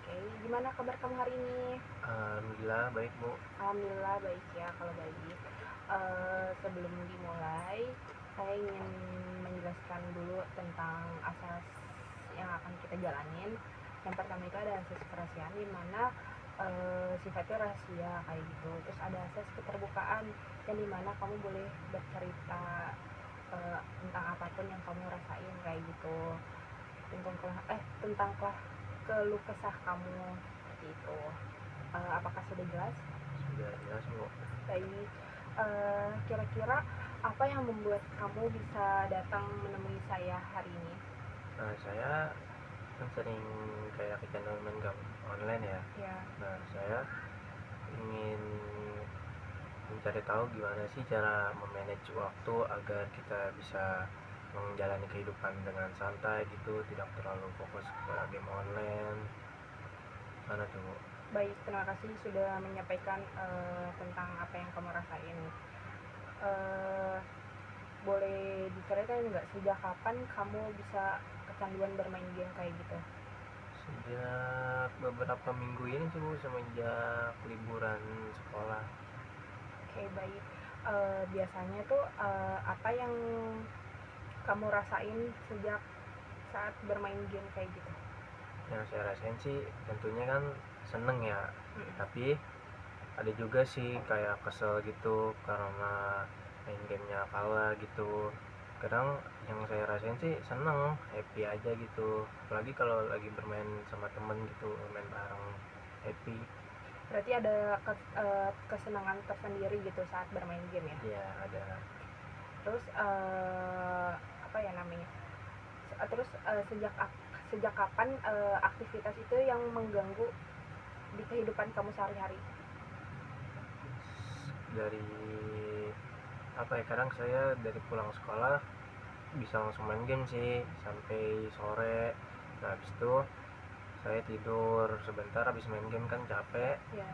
Oke, gimana kabar kamu hari ini? Alhamdulillah baik Bu. Alhamdulillah baik ya kalau baik. Sebelum dimulai, saya ingin menjelaskan dulu tentang asas yang akan kita jalanin. Yang pertama itu ada asas kerahasiaan di mana sifatnya rahasia kayak gitu. Terus ada asas keterbukaan yang dimana kamu boleh bercerita tentang apapun yang kamu rasain kayak gitu. Tentang keluh kesah kamu seperti itu. Apakah sudah jelas? Sudah jelas Bu. Baik. Kira-kira apa yang membuat kamu bisa datang menemui saya hari ini? Saya kan sering kayak kecanduan main game online ya. Ya. Saya ingin mencari tahu gimana sih cara memanage waktu agar kita bisa menjalani kehidupan dengan santai gitu, tidak terlalu fokus ke game online. Mana tuh Bu? Baik, terima kasih sudah menyampaikan tentang apa yang kamu rasain. Boleh diceritain nggak sejak kapan kamu bisa kecanduan bermain game kayak gitu? Sejak beberapa minggu ini sih Bu, semenjak liburan sekolah. Oke, baik. Biasanya tuh apa yang kamu rasain sejak saat bermain game kayak gitu? Yang saya rasain sih tentunya kan seneng ya, tapi ada juga sih kayak kesel gitu karena main gamenya kalah gitu. Kadang yang saya rasain sih seneng, happy aja gitu, apalagi kalau lagi bermain sama temen gitu, main bareng, happy. Berarti ada kesenangan tersendiri gitu saat bermain game ya? Ya ada. Terus apa ya namanya? Terus sejak kapan aktivitas itu yang mengganggu di kehidupan kamu sehari-hari? Dari apa ya, kadang saya dari pulang sekolah bisa langsung main game sih sampai sore. Nah habis itu saya tidur sebentar, habis main game kan capek. Ya.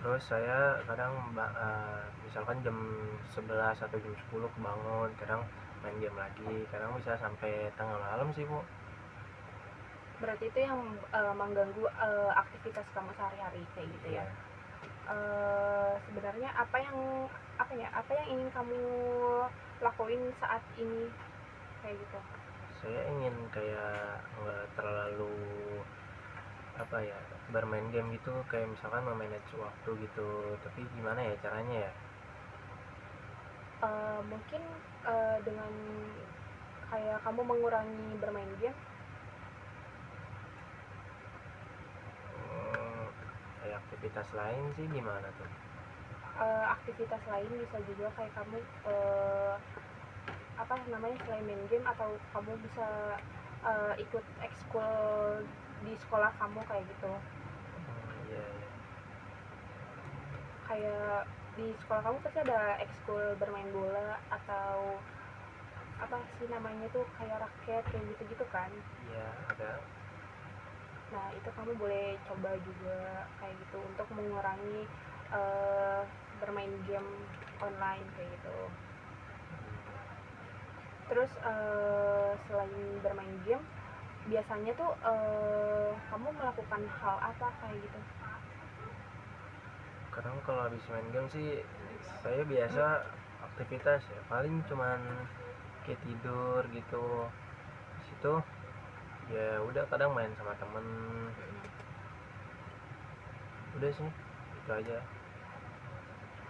Terus saya kadang misalkan jam 11 atau jam 10 kebangun, kadang main game lagi, kadang bisa sampai tengah malam sih Bu. Berarti itu yang mengganggu aktivitas kamu sehari-hari kayak gitu ya? Iya. Sebenarnya apa yang ingin kamu lakuin saat ini kayak gitu? Saya ingin kayak nggak terlalu apa ya, bermain game gitu, kayak misalkan memanage waktu gitu, tapi gimana ya caranya ya? Mungkin dengan kayak kamu mengurangi bermain game. Hmm, kayak aktivitas lain sih gimana tuh? Aktivitas lain bisa juga kayak kamu apa namanya, selain main game atau kamu bisa ikut ekskul di sekolah kamu kayak gitu. Iya iya. Kayak di sekolah kamu pasti ada ekskul bermain bola atau apa sih namanya tuh, kayak raket kayak gitu-gitu kan. Iya ada. Nah itu kamu boleh coba juga kayak gitu untuk mengurangi uh, bermain game online kayak gitu. Terus selain bermain game, biasanya tuh kamu melakukan hal apa kayak gitu? Kadang kalau habis main game sih saya biasa aktivitas ya paling cuman kayak tidur gitu. Di situ ya udah kadang main sama temen, udah sih itu aja.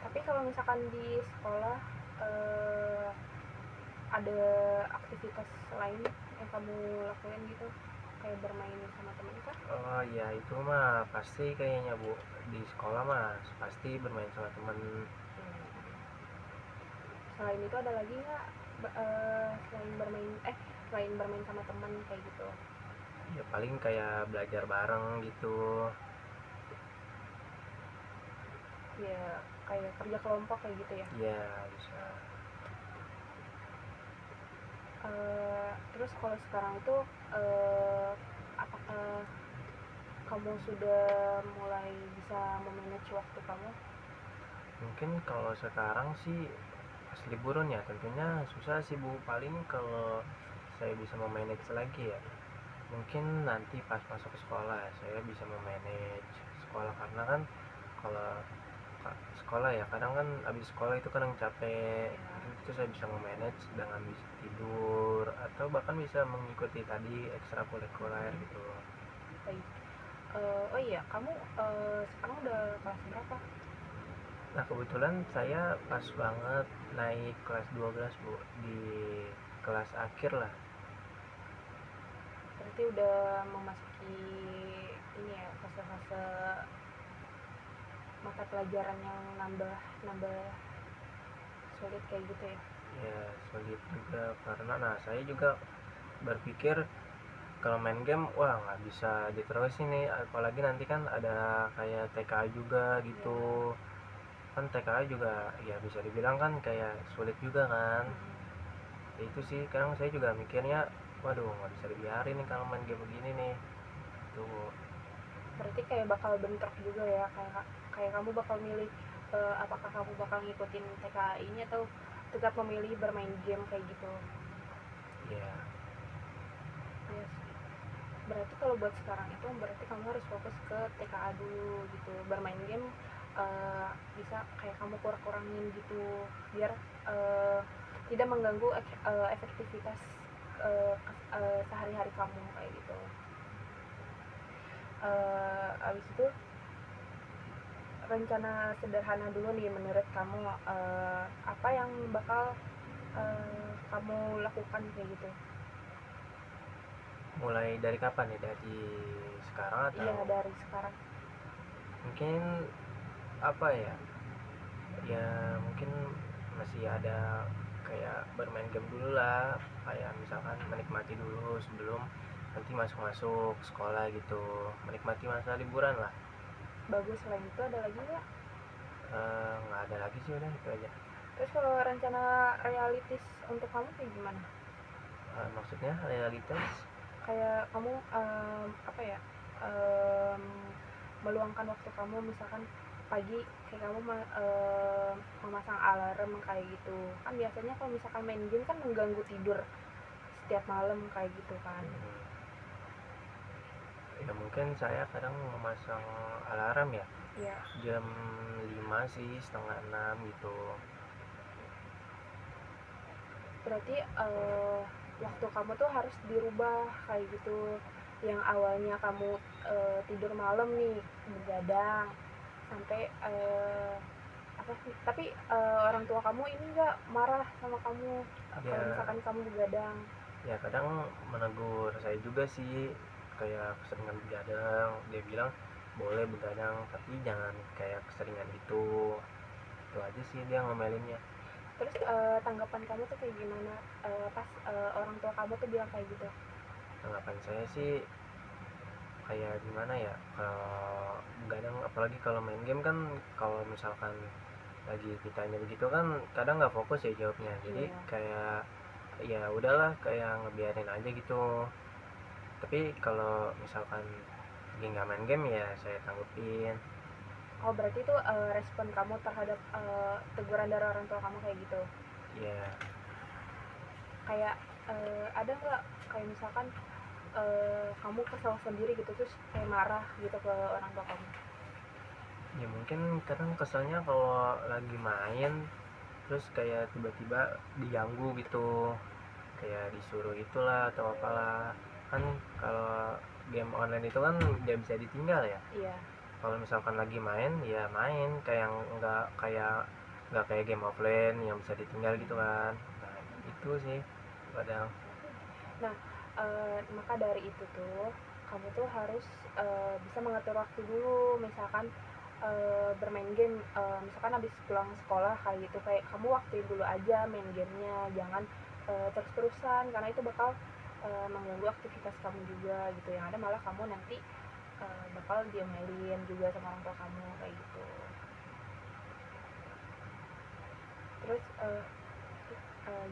Tapi kalau misalkan di sekolah eh, ada aktivitas lain yang kamu lakuin gitu, kayak bermain sama teman kah? Oh ya itu mah pasti kayaknya Bu, di sekolah mah pasti bermain sama temen. Selain itu ada lagi nggak selain bermain sama teman kayak gitu? Ya paling kayak belajar bareng gitu. Ya kayak kerja kelompok kayak gitu ya. Ya bisa. Terus kalau sekarang itu apakah kamu sudah mulai bisa memanage waktu kamu? Mungkin kalau sekarang sih pas liburan ya tentunya susah sih Bu, paling kalau saya bisa memanage lagi ya mungkin nanti pas masuk ke sekolah saya bisa memanage sekolah, karena kan kalau sekolah ya kadang kan abis sekolah itu kadang capek, itu saya bisa memanage dengan bisa tidur atau bahkan bisa mengikuti tadi ekstrakurikuler gitu. Baik. Oh iya, kamu sekarang udah kelas berapa? Nah kebetulan saya pas banget naik kelas 12 Bu, di kelas akhir lah. Berarti udah memasuki ini ya, fase-fase mata pelajaran yang nambah sulit kayak gitu ya. Ya sulit juga karena saya juga berpikir kalau main game wah nggak bisa diterusin nih, apalagi nanti kan ada kayak TKA juga gitu. Kan TKA juga ya bisa dibilang kan kayak sulit juga kan. Ya itu sih kadang saya juga mikirnya waduh nggak bisa dibiarin nih kalau main game begini nih tuh. Berarti kayak bakal bentrok juga ya, kayak kamu bakal milih apakah kamu bakal ngikutin TKI-nya atau tetap memilih bermain game kayak gitu. Ya Yes. Berarti kalau buat sekarang itu berarti kamu harus fokus ke TKA dulu gitu. Bermain game bisa kayak kamu kurang-kurangin gitu biar tidak mengganggu efektivitas sehari-hari kamu kayak gitu. Abis itu rencana sederhana dulu nih menurut kamu, apa yang bakal kamu lakukan kayak gitu. mulai dari kapan nih, dari sekarang atau Iya, dari sekarang. mungkin apa ya, ya mungkin masih ada kayak bermain game dulu lah, kayak misalkan menikmati dulu sebelum nanti masuk sekolah gitu, menikmati masa liburan lah. Bagus. Selain itu ada lagi nggak? Nggak ada lagi sih, udah itu aja. Terus kalau rencana realistis untuk kamu kayak gimana? Maksudnya realitas Kayak kamu apa ya, em, meluangkan waktu kamu misalkan pagi kayak kamu memasang alarm kayak gitu kan, biasanya kalau misalkan main game kan mengganggu tidur setiap malam kayak gitu kan. ya mungkin saya kadang memasang alarm ya Iya. jam 5 sih, setengah 6 gitu. Berarti waktu kamu tuh harus dirubah kayak gitu, yang awalnya kamu tidur malam nih begadang sampai apa sih, tapi orang tua kamu ini nggak marah sama kamu kalau Ya misalkan kamu begadang? ya kadang menegur saya juga sih, kayak keseringan begadang, dia bilang boleh begadang tapi jangan kayak keseringan itu aja sih dia ngomelinnya. Terus tanggapan kamu tuh kayak gimana pas orang tua kamu tuh bilang kayak gitu? Tanggapan saya sih kayak gimana ya, kalau begadang apalagi kalau main game kan, kalau misalkan lagi ditanya begitu kan kadang nggak fokus ya jawabnya, jadi Iya. kayak ya udahlah kayak ngebiarin aja gitu. Tapi kalau misalkan lagi nggak main game ya saya tanggepin. Oh, berarti itu respon kamu terhadap teguran dari orang tua kamu kayak gitu. Ya Kayak ada nggak kayak misalkan kamu kesal sendiri gitu terus kayak marah gitu ke orang tua kamu? ya mungkin kadang keselnya kalau lagi main terus kayak tiba-tiba diganggu gitu, kayak disuruh itulah atau apalah. Kan kalau game online itu kan nggak bisa ditinggal ya. Iya. Kalau misalkan lagi main ya main, kayak nggak kayak game offline yang bisa ditinggal gitu kan. Nah itu sih kadang. Nah, maka dari itu tuh kamu tuh harus bisa mengatur waktu dulu, misalkan bermain game, misalkan habis pulang sekolah kayak gitu, kayak kamu waktuin dulu aja main gamenya, jangan terus-terusan karena itu bakal mengganggu aktivitas kamu juga gitu, yang ada malah kamu nanti bakal diomelin juga sama orang tua kamu kayak gitu. Terus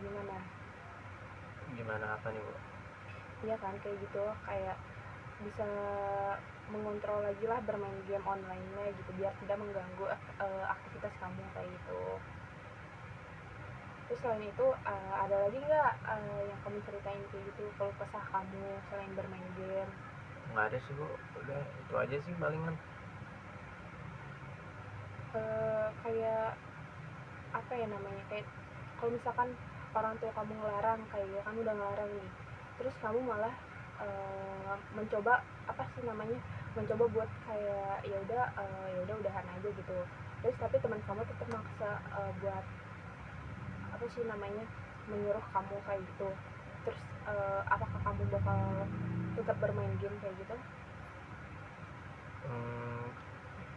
gimana? Gimana apa nih Bu? Iya kan kayak gitu, kayak bisa mengontrol lagi lah bermain game online-nya gitu biar tidak mengganggu aktivitas kamu kayak gitu. Terus selain itu ada lagi nggak yang kamu ceritain kayak gitu kalau kesah kamu selain bermain game? Nggak ada sih Bu, udah itu aja sih palingan. Kayak apa ya namanya, kayak kalau misalkan orang tua kamu ngelarang, kayak kamu udah ngelarang nih, terus kamu malah mencoba apa sih namanya, mencoba buat kayak ya udah udahan aja gitu, terus tapi teman kamu tetap maksa buat apa sih namanya, menyuruh kamu kayak gitu, terus apakah kamu bakal tetap bermain game kayak gitu?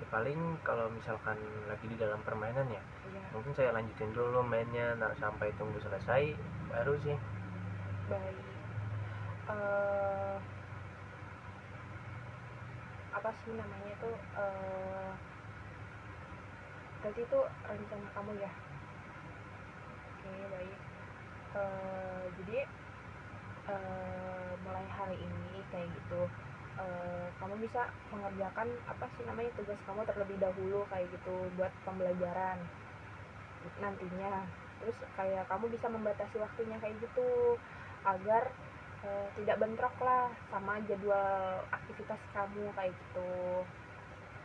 Ya paling kalau misalkan lagi di dalam permainan ya Iya. mungkin saya lanjutin dulu mainnya sampai tunggu selesai baru sih. Baik. eh Apa sih namanya tuh, berarti itu rencana kamu ya? Oke, baik. Jadi mulai hari ini kayak gitu, kamu bisa mengerjakan apa sih namanya, tugas kamu terlebih dahulu kayak gitu buat pembelajaran nantinya. Terus kayak kamu bisa membatasi waktunya kayak gitu agar tidak bentrok lah sama jadwal aktivitas kamu kayak gitu.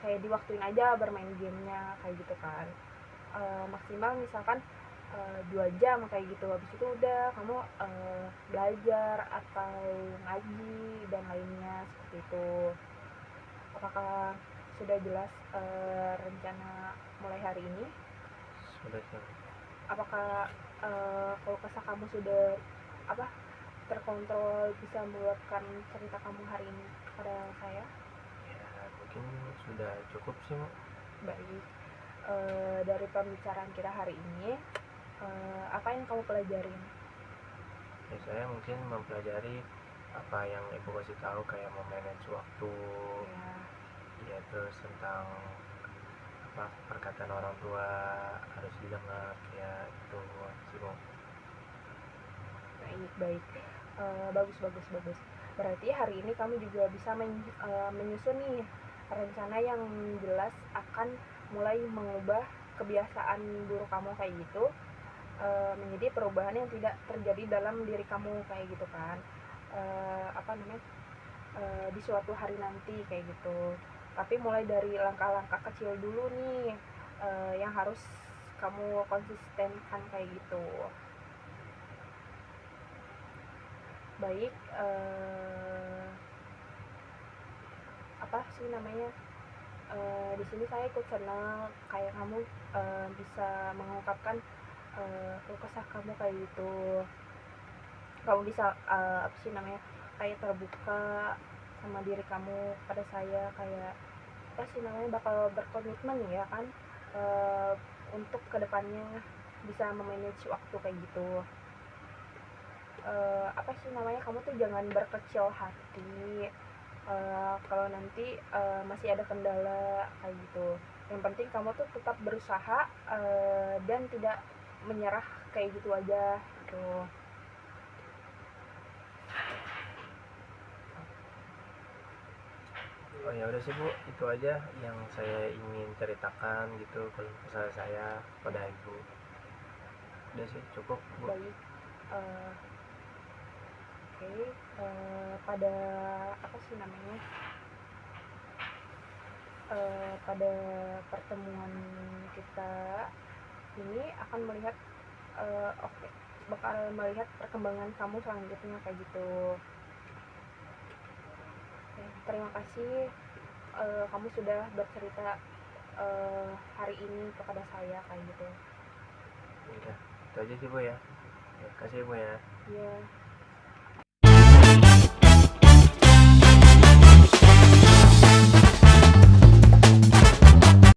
Kayak diwaktuin aja bermain gamenya kayak gitu kan. Maksimal misalkan 2 jam kayak gitu, habis itu udah kamu belajar atau ngaji dan lainnya seperti itu. Apakah sudah jelas rencana mulai hari ini? Sudah sih. Apakah kalau kesah kamu sudah apa terkontrol, bisa meluapkan cerita kamu hari ini kepada saya? Ya mungkin sudah cukup sih Bu. Baik. Dari pembicaraan kita hari ini, apa yang kamu pelajarin? Ya saya mungkin mempelajari apa yang ibu kasih tahu kayak memanage waktu Ya, ya, terus tentang apa perkataan orang tua harus didengar ya, itu sih Bu. baik baik. Bagus bagus bagus. Berarti hari ini kamu juga bisa menyusun nih rencana yang jelas akan mulai mengubah kebiasaan buruk kamu kayak gitu, menjadi perubahan yang tidak terjadi dalam diri kamu kayak gitu kan. Apa namanya, di suatu hari nanti kayak gitu. Tapi mulai dari langkah-langkah kecil dulu nih, yang harus kamu konsistenkan kayak gitu. Baik. Apa sih namanya, di sini saya ikut senang kayak kamu bisa mengungkapkan keluh kesah kamu kayak gitu. Kamu bisa apa sih namanya, kayak terbuka sama diri kamu pada saya, kayak apa sih namanya, bakal berkomitmen ya kan, uh, untuk kedepannya bisa memanage waktu kayak gitu. Apa sih namanya, kamu tuh jangan berkecil hati kalau nanti masih ada kendala kayak gitu. Yang penting kamu tuh tetap berusaha dan tidak menyerah kayak gitu aja gitu. Oh ya udah sih Bu, itu aja yang saya ingin ceritakan gitu kalau kesal saya pada ibu. Udah sih cukup Bu. Baik. Oke. Pada apa sih namanya, pada pertemuan kita ini akan melihat oke, bakal melihat perkembangan kamu selanjutnya kayak gitu. Oke, terima kasih kamu sudah bercerita hari ini kepada saya kayak gitu. Udah itu aja sih Bu ya. Ya kasih Bu ya. Ya.